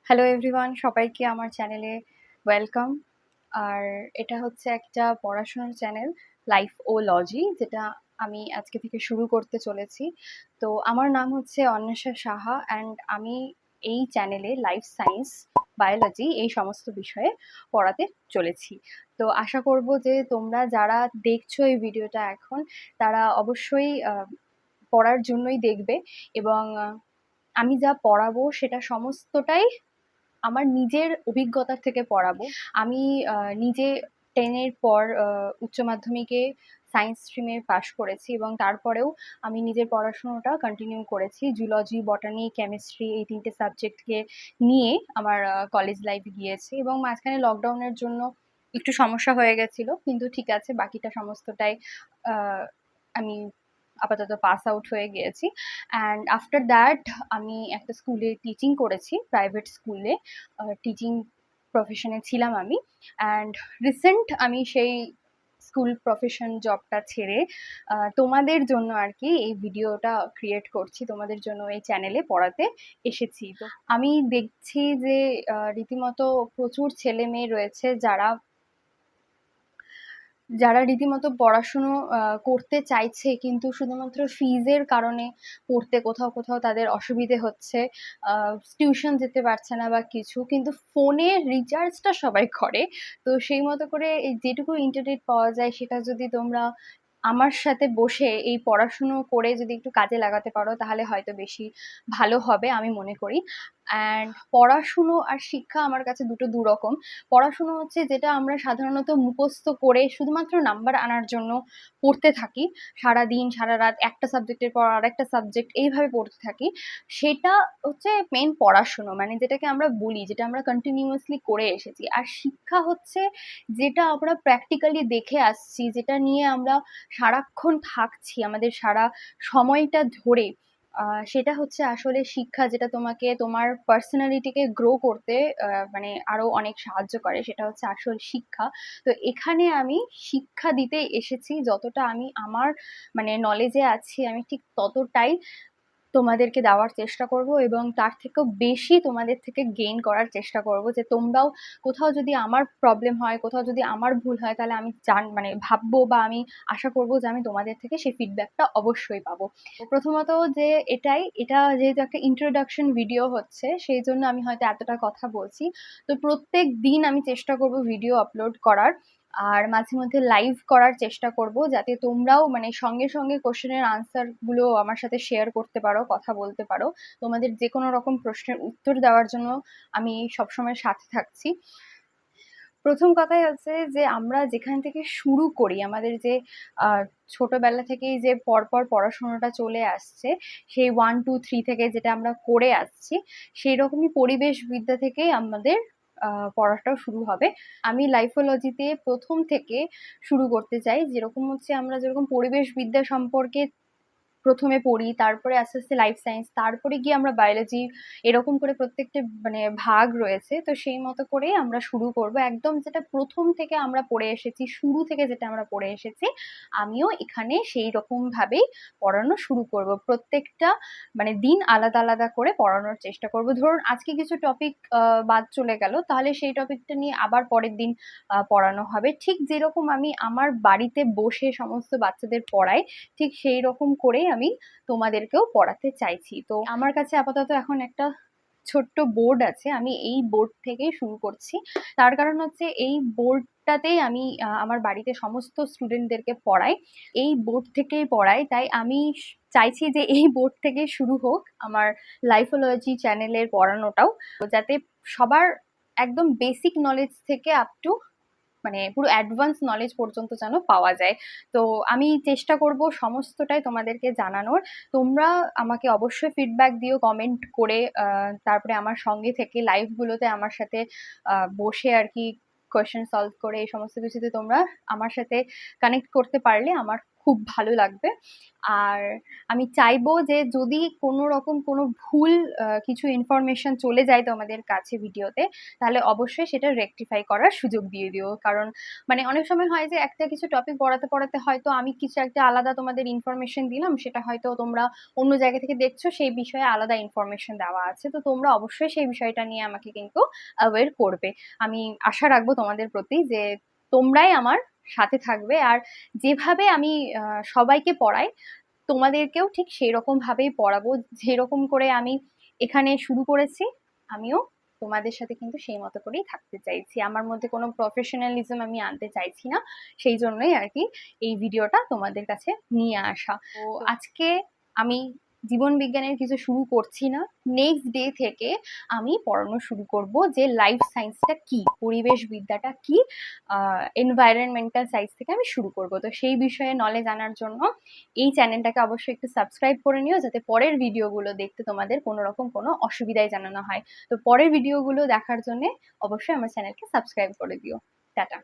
Hello everyone, সবাইকে আমার চ্যানেলে ওয়েলকাম। আর এটা হচ্ছে একটা পড়াশোনার চ্যানেল, লাইফ ও লজি, যেটা আমি আজকে থেকে শুরু করতে চলেছি। তো আমার নাম হচ্ছে অন্বেষা সাহা অ্যান্ড আমি এই চ্যানেলে লাইফ সায়েন্স, বায়োলজি এই সমস্ত বিষয়ে পড়াতে চলেছি। তো আশা করব যে তোমরা যারা দেখছো এই ভিডিওটা এখন, তারা অবশ্যই পড়ার জন্যই দেখবে। এবং আমি যা পড়াবো সেটা সমস্তটাই আমার নিজের অভিজ্ঞতার থেকে পড়াবো। আমি নিজে 10-এর পর উচ্চ মাধ্যমিকে সায়েন্স স্ট্রিমে পাশ করেছি এবং তারপরেও আমি নিজের পড়াশোনাটা কন্টিনিউ করেছি। জুলজি, বটানি, কেমিস্ট্রি এই 3টে সাবজেক্টকে নিয়ে আমার কলেজ লাইফ গিয়েছে এবং মাঝখানে লকডাউনের জন্য একটু সমস্যা হয়ে গেছিল, কিন্তু ঠিক আছে, বাকিটা সমস্তটাই আমি আপাতত পাস আউট হয়ে গিয়েছি। অ্যান্ড আফটার দ্যাট আমি একটা স্কুলে টিচিং করেছি, প্রাইভেট স্কুলে টিচিং প্রফেশনে ছিলাম আমি। অ্যান্ড রিসেন্ট আমি সেই স্কুল প্রফেশন জবটা ছেড়ে তোমাদের জন্য আর কি এই ভিডিওটা ক্রিয়েট করছি, তোমাদের জন্য এই চ্যানেলে পড়াতে এসেছি। তো আমি দেখছি যে রীতিমতো প্রচুর ছেলে মেয়ে রয়েছে যারা যারা রীতিমতো পড়াশুনো করতে চাইছে, কিন্তু শুধুমাত্র ফিজের কারণে পড়তে কোথাও কোথাও তাদের অসুবিধে হচ্ছে, টিউশন যেতে পারছে না বা কিছু, কিন্তু ফোনে রিচার্জটা সবাই করে। তো সেই মতো করে এই যেটুকু ইন্টারনেট পাওয়া যায় সেটা যদি তোমরা আমার সাথে বসে এই পড়াশুনো করে যদি একটু কাজে লাগাতে পারো, তাহলে হয়তো বেশি ভালো হবে আমি মনে করি। অ্যান্ড পড়াশুনো আর শিক্ষা আমার কাছে দুটো দুরকম। পড়াশুনো হচ্ছে যেটা আমরা সাধারণত মুখস্থ করে শুধুমাত্র নাম্বার আনার জন্য পড়তে থাকি, সারা দিন সারা রাত একটা সাবজেক্টের পর আরেকটা সাবজেক্ট এইভাবে পড়তে থাকি। সেটা হচ্ছে মেন পড়াশুনো, মানে যেটাকে আমরা বলি, যেটা আমরা কন্টিনিউয়াসলি করে এসেছি। আর শিক্ষা হচ্ছে যেটা আমরা প্র্যাকটিক্যালি দেখে আসছি, যেটা নিয়ে আমরা সারাক্ষণ থাকছি আমাদের সারা সময়টা ধরে, সেটা হচ্ছে আসলে শিক্ষা, যেটা তোমাকে তোমার পার্সোনালিটিকে গ্রো করতে মানে আরো অনেক সাহায্য করে। সেটা হচ্ছে আসল শিক্ষা। তো এখানে আমি শিক্ষা দিতে এসেছি, যতটা আমি আমার মানে নলেজে আছি আমি ঠিক ততটাই তোমাদেরকে দেওয়ার চেষ্টা করব এবং তার থেকেও বেশি তোমাদের থেকে গেইন করার চেষ্টা করব, যে তোমরাও কোথাও যদি আমার প্রবলেম হয়, কোথাও যদি আমার ভুল হয়, তাহলে আমি মানে ভাববো বা আমি আশা করব যে আমি তোমাদের থেকে সেই ফিডব্যাকটা অবশ্যই পাবো। তো প্রথমত যে এটা যেহেতু একটা ইন্ট্রোডাকশন ভিডিও হচ্ছে, সেই জন্য আমি হয়তো এতটা কথা বলছি। তো প্রত্যেক দিন আমি চেষ্টা করব ভিডিও আপলোড করার, আর মাঝে মধ্যে লাইভ করার চেষ্টা করব, যাতে তোমরাও মানে সঙ্গে সঙ্গে কোশ্চেনের আনসার গুলো আমার সাথে শেয়ার করতে পারো, কথা বলতে পারো। তোমাদের যে কোনো রকম প্রশ্নের উত্তর দেওয়ার জন্য আমি সবসময় সাথে থাকছি। প্রথম কথাই হচ্ছে যে আমরা যেখান থেকে শুরু করি, আমাদের যে আহ, ছোটবেলা থেকেই যে পরপর পড়াশোনাটা চলে আসছে, সেই 1 2 3 থেকে যেটা আমরা করে আসছি, সেই রকমই পরিবেশ বিদ্যা থেকেই আমাদের পড়াটাও শুরু হবে। আমি লাইফোলজিতে প্রথম থেকে শুরু করতে চাই, যেরকম হচ্ছে আমরা যেরকম পরিবেশ বিদ্যা সম্পর্কে প্রথমে পড়ি, তারপরে আস্তে আস্তে লাইফ সায়েন্স, তারপরে গিয়ে আমরা বায়োলজি, এরকম করে প্রত্যেকটা মানে ভাগ রয়েছে। তো সেই মতো করে আমরা শুরু করব, একদম যেটা প্রথম থেকে আমরা পড়ে এসেছি, শুরু থেকে যেটা আমরা পড়ে এসেছি, আমিও এখানে সেই রকম ভাবেই পড়ানো শুরু করব। প্রত্যেকটা মানে দিন আলাদা আলাদা করে পড়ানোর চেষ্টা করব। ধরুন আজকে কিছু টপিক বাদ চলে গেল, তাহলে সেই টপিকটা নিয়ে আবার পরের দিন পড়ানো হবে। ঠিক যেরকম আমি আমার বাড়িতে বসে সমস্ত বাচ্চাদের পড়াই, ঠিক সেই রকম করেই আমি তোমাদেরকেও পড়াতে চাইছি। তো আমার কাছে আপাতত এখন একটা ছোট্ট বোর্ড আছে, আমি এই বোর্ড থেকেই শুরু করছি। তার কারণ হচ্ছে এই বোর্ডটাতেই আমি আমার বাড়িতে সমস্ত স্টুডেন্টদেরকে পড়াই, এই বোর্ড থেকেই পড়াই। তাই আমি চাইছি যে এই বোর্ড থেকে শুরু হোক আমার লাইফোলজি চ্যানেলের পড়ানোটাও, যাতে সবার একদম বেসিক নলেজ থেকে আপ টু মানে পুরো অ্যাডভান্স নলেজ পর্যন্ত যেন পাওয়া যায়। তো আমি চেষ্টা করব সমস্তটাই তোমাদেরকে জানানোর। তোমরা আমাকে অবশ্যই ফিডব্যাক দিও কমেন্ট করে, তারপরে আমার সঙ্গে থেকে লাইভগুলোতে আমার সাথে বসে আর কি কোয়েশ্চেন সলভ করে এই সমস্ত কিছুতে তোমরা আমার সাথে কানেক্ট করতে পারলে আমার খুব ভালো লাগবে। আর আমি চাইবো যে যদি কোনো রকম কোনো ভুল কিছু ইনফরমেশন চলে যায় তোমাদের কাছে ভিডিওতে, তাহলে অবশ্যই সেটা রেকটিফাই করার সুযোগ দিয়ে দিও। কারণ মানে অনেক সময় হয় যে একটা কিছু টপিক পড়াতে পড়াতে হয়তো আমি কিছু একটা আলাদা তোমাদের ইনফরমেশন দিলাম, সেটা হয়তো তোমরা অন্য জায়গা থেকে দেখছো, সেই বিষয়ে আলাদা ইনফরমেশন দেওয়া আছে, তো তোমরা অবশ্যই সেই বিষয়টা নিয়ে আমাকে কিন্তু অ্যাওয়্যার করবে। আমি আশা রাখবো তোমাদের প্রতি যে তোমরাই আমার সাথে থাকবে, আর যেভাবে আমি সবাইকে পড়াই তোমাদেরকেও ঠিক সেই রকম ভাবেই পড়াবো। যেরকম করে আমি এখানে শুরু করেছি, আমিও তোমাদের সাথে কিন্তু সেই মতো করেই থাকতে চাইছি। আমার মধ্যে কোনো প্রফেশনালিজম আমি আনতে চাইছি না, সেই জন্যই আর কি এই ভিডিওটা তোমাদের কাছে নিয়ে আসা। তো আজকে আমি জীবন বিজ্ঞানের কিছু শুরু করছি না, নেক্সট ডে থেকে আমি পড়ানো শুরু করব যে লাইফ সায়েন্সটা কি, পরিবেশ বিদ্যাটা কি, এনভায়রনমেন্টাল সায়েন্স থেকে আমি শুরু করব। তো সেই বিষয়ে নলেজ আনার জন্য এই চ্যানেলটাকে অবশ্যই একটু সাবস্ক্রাইব করে নিও, যাতে পরের ভিডিওগুলো দেখতে তোমাদের কোনো রকম কোনো অসুবিধায় জানানো হয়। তো পরের ভিডিওগুলো দেখার জন্য অবশ্যই আমার চ্যানেলকে সাবস্ক্রাইব করে দিও। টাটা।